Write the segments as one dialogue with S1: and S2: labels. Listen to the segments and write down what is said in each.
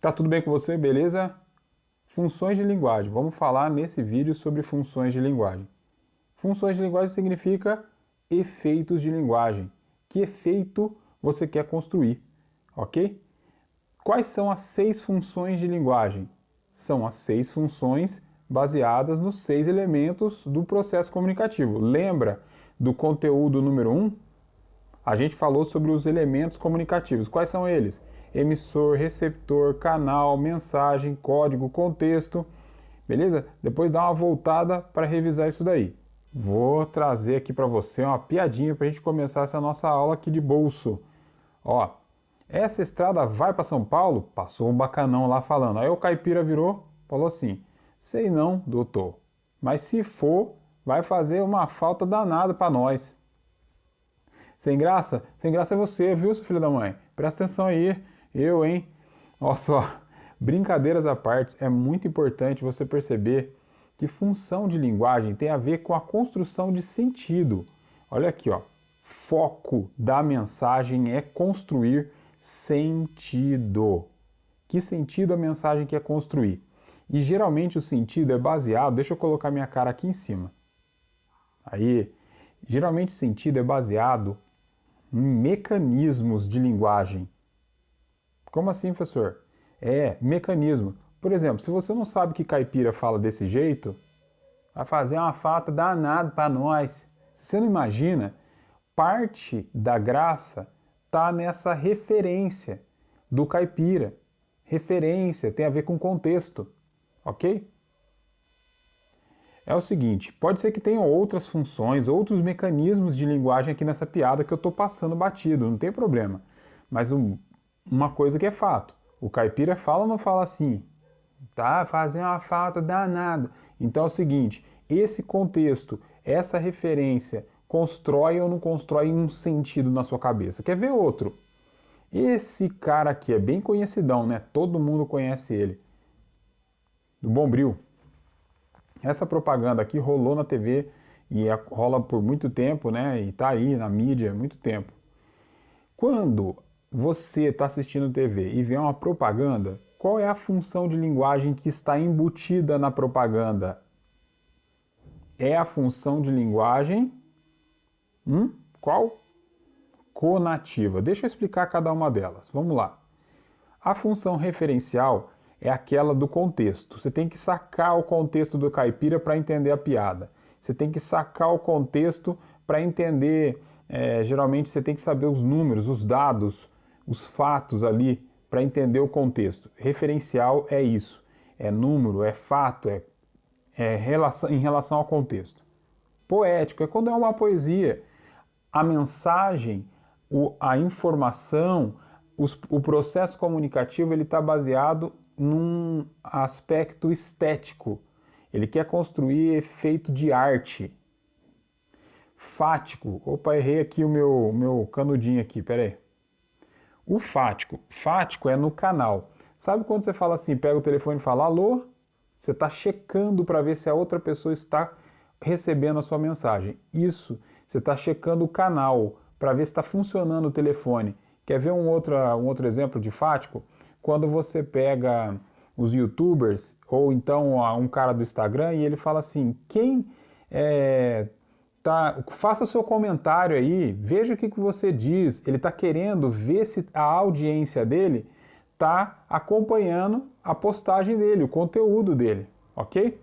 S1: Tá tudo bem com você, beleza? Funções de linguagem. Vamos falar nesse vídeo sobre funções de linguagem. Funções de linguagem significa efeitos de linguagem. Que efeito você quer construir, ok? Quais são as 6 funções de linguagem? São as 6 funções baseadas nos 6 elementos do processo comunicativo. Lembra do conteúdo número 1? A gente falou sobre os elementos comunicativos. Quais são eles? Emissor, receptor, canal, mensagem, código, contexto. Beleza? Depois dá uma voltada para revisar isso daí. Vou trazer aqui para você uma piadinha para a gente começar essa nossa aula aqui de bolso. Ó, essa estrada vai para São Paulo? Passou um bacanão lá falando. Aí o caipira virou, falou assim: sei não, doutor, mas se for, vai fazer uma falta danada para nós. Sem graça? Sem graça é você, viu, seu filho da mãe? Presta atenção aí, eu, hein? Olha só, brincadeiras à parte, é muito importante você perceber que função de linguagem tem a ver com a construção de sentido. Olha aqui, ó. Foco da mensagem é construir sentido. Que sentido a mensagem quer construir? E geralmente o sentido é baseado, deixa eu colocar minha cara aqui em cima. Aí, geralmente o sentido é baseado em mecanismos de linguagem. Como assim, professor? Mecanismo. Por exemplo, se você não sabe que caipira fala desse jeito, vai fazer uma falta danada para nós. Se você não imagina, parte da graça está nessa referência do caipira. Referência tem a ver com contexto, ok? É o seguinte, pode ser que tenham outras funções, outros mecanismos de linguagem aqui nessa piada que eu estou passando batido, não tem problema. Mas uma coisa que é fato, o caipira fala ou não fala assim? Tá fazendo uma falta danada. Então é o seguinte, esse contexto, essa referência, constrói ou não constrói um sentido na sua cabeça? Quer ver outro? Esse cara aqui é bem conhecidão, né? Todo mundo conhece ele. Do Bombril. Essa propaganda aqui rolou na TV e rola por muito tempo, né? E tá aí na mídia há muito tempo. Quando você está assistindo TV e vê uma propaganda, qual é a função de linguagem que está embutida na propaganda? É a função de linguagem qual? Conativa. Deixa eu explicar cada uma delas. Vamos lá. A função referencial é aquela do contexto. Você tem que sacar o contexto do caipira para entender a piada. Você tem que sacar o contexto para entender, geralmente você tem que saber os números, os dados, os fatos ali para entender o contexto. Referencial é isso, é número, é fato, em relação ao contexto. Poético é quando é uma poesia. A mensagem, a informação, o processo comunicativo ele está baseado num aspecto estético. Ele quer construir efeito de arte. Fático. Opa, errei aqui o meu canudinho aqui, peraí. O fático. Fático é no canal. Sabe quando você fala assim, pega o telefone e fala alô? Você está checando para ver se a outra pessoa está recebendo a sua mensagem. Isso, você está checando o canal para ver se está funcionando o telefone. Quer ver um outro exemplo de fático? Quando você pega os youtubers ou então um cara do Instagram e ele fala assim, faça seu comentário aí, veja o que você diz. Ele está querendo ver se a audiência dele está acompanhando a postagem dele, o conteúdo dele, ok?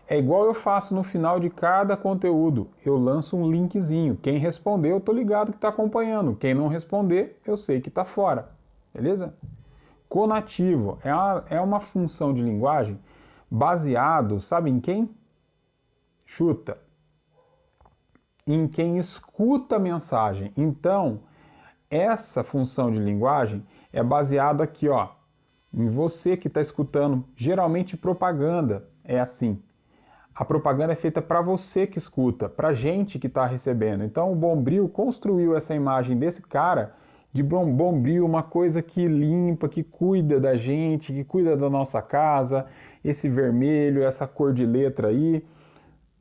S1: É igual eu faço no final de cada conteúdo, eu lanço um linkzinho. Quem responder, eu tô ligado que está acompanhando. Quem não responder, eu sei que está fora, beleza? Conativo é uma função de linguagem baseado, sabe em quem? Chuta. Em quem escuta a mensagem. Então, essa função de linguagem é baseada aqui, ó, em você que está escutando. Geralmente propaganda é assim. A propaganda é feita para você que escuta, para gente que está recebendo. Então o Bombril construiu essa imagem desse cara de Bombril, uma coisa que limpa, que cuida da gente, que cuida da nossa casa. Esse vermelho, essa cor de letra aí,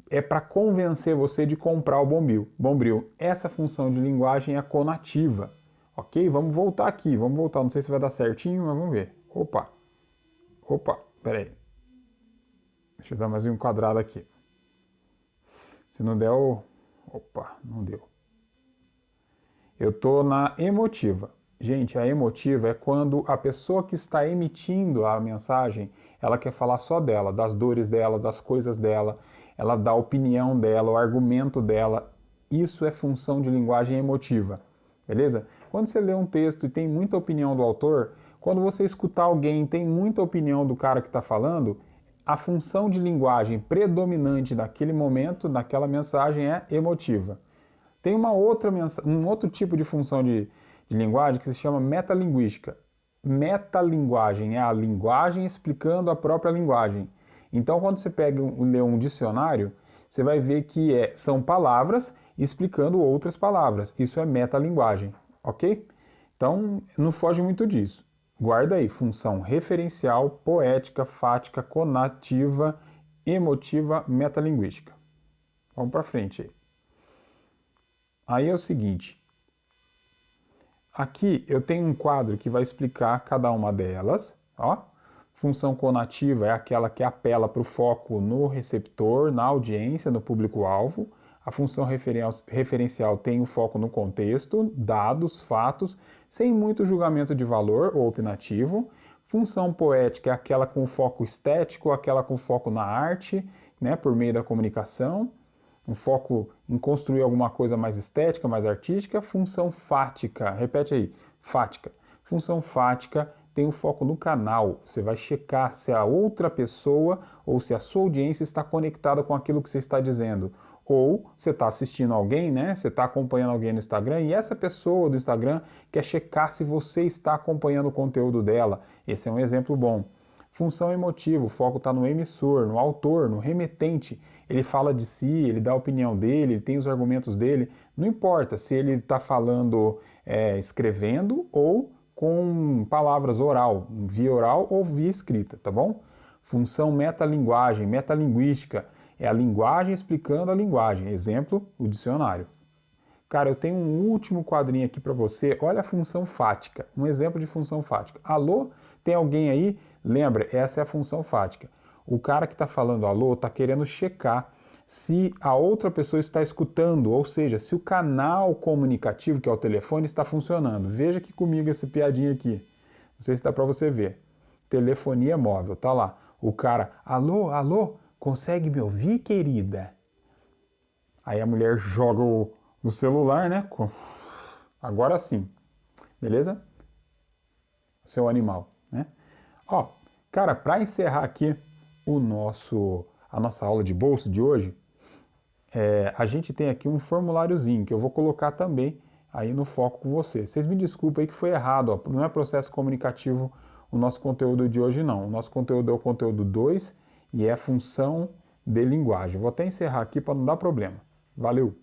S1: é para convencer você de comprar o Bombril. Essa função de linguagem é conativa, ok? Vamos voltar aqui, não sei se vai dar certinho, mas vamos ver. Opa! Opa, peraí. Deixa eu dar mais um quadrado aqui. Se não der o... Opa, não deu. Eu tô na emotiva. Gente, a emotiva é quando a pessoa que está emitindo a mensagem, ela quer falar só dela, das dores dela, das coisas dela, ela dá a opinião dela, o argumento dela. Isso é função de linguagem emotiva, beleza? Quando você lê um texto e tem muita opinião do autor, quando você escutar alguém e tem muita opinião do cara que está falando, a função de linguagem predominante naquele momento, naquela mensagem é emotiva. Tem um outro tipo de função de linguagem que se chama metalinguística. Metalinguagem é a linguagem explicando a própria linguagem. Então, quando você lê um dicionário, você vai ver que são palavras explicando outras palavras. Isso é metalinguagem, ok? Então, não foge muito disso. Guarda aí, função referencial, poética, fática, conativa, emotiva, metalinguística. Vamos para frente aí. Aí é o seguinte, aqui eu tenho um quadro que vai explicar cada uma delas, ó. Função conativa é aquela que apela para o foco no receptor, na audiência, no público-alvo. A função referencial tem o foco no contexto, dados, fatos, sem muito julgamento de valor ou opinativo. Função poética é aquela com foco estético, aquela com foco na arte, né, por meio da comunicação. Um foco em construir alguma coisa mais estética, mais artística. Função fática, repete aí, fática. Função fática tem um foco no canal. Você vai checar se a outra pessoa ou se a sua audiência está conectada com aquilo que você está dizendo. Ou você está assistindo alguém, né? Você está acompanhando alguém no Instagram e essa pessoa do Instagram quer checar se você está acompanhando o conteúdo dela. Esse é um exemplo bom. Função emotiva, o foco está no emissor, no autor, no remetente. Ele fala de si, ele dá a opinião dele, ele tem os argumentos dele. Não importa se ele está falando escrevendo ou com palavras via oral ou via escrita, tá bom? Função metalinguagem, metalinguística, é a linguagem explicando a linguagem. Exemplo, o dicionário. Cara, eu tenho um último quadrinho aqui para você. Olha a função fática, um exemplo de função fática. Alô, tem alguém aí? Lembra, essa é a função fática. O cara que está falando alô está querendo checar se a outra pessoa está escutando, ou seja, se o canal comunicativo, que é o telefone, está funcionando. Veja aqui comigo essa piadinha aqui. Não sei se dá para você ver. Telefonia móvel, tá lá. O cara, alô, alô, consegue me ouvir, querida? Aí a mulher joga o celular, né? Agora sim, beleza? Seu animal, né? Ó, cara, para encerrar aqui a nossa aula de bolsa de hoje, a gente tem aqui um formuláriozinho que eu vou colocar também aí no foco com você. Vocês me desculpem aí que foi errado, ó, não é processo comunicativo o nosso conteúdo de hoje não. O nosso conteúdo é o conteúdo 2 e é função de linguagem. Vou até encerrar aqui para não dar problema. Valeu!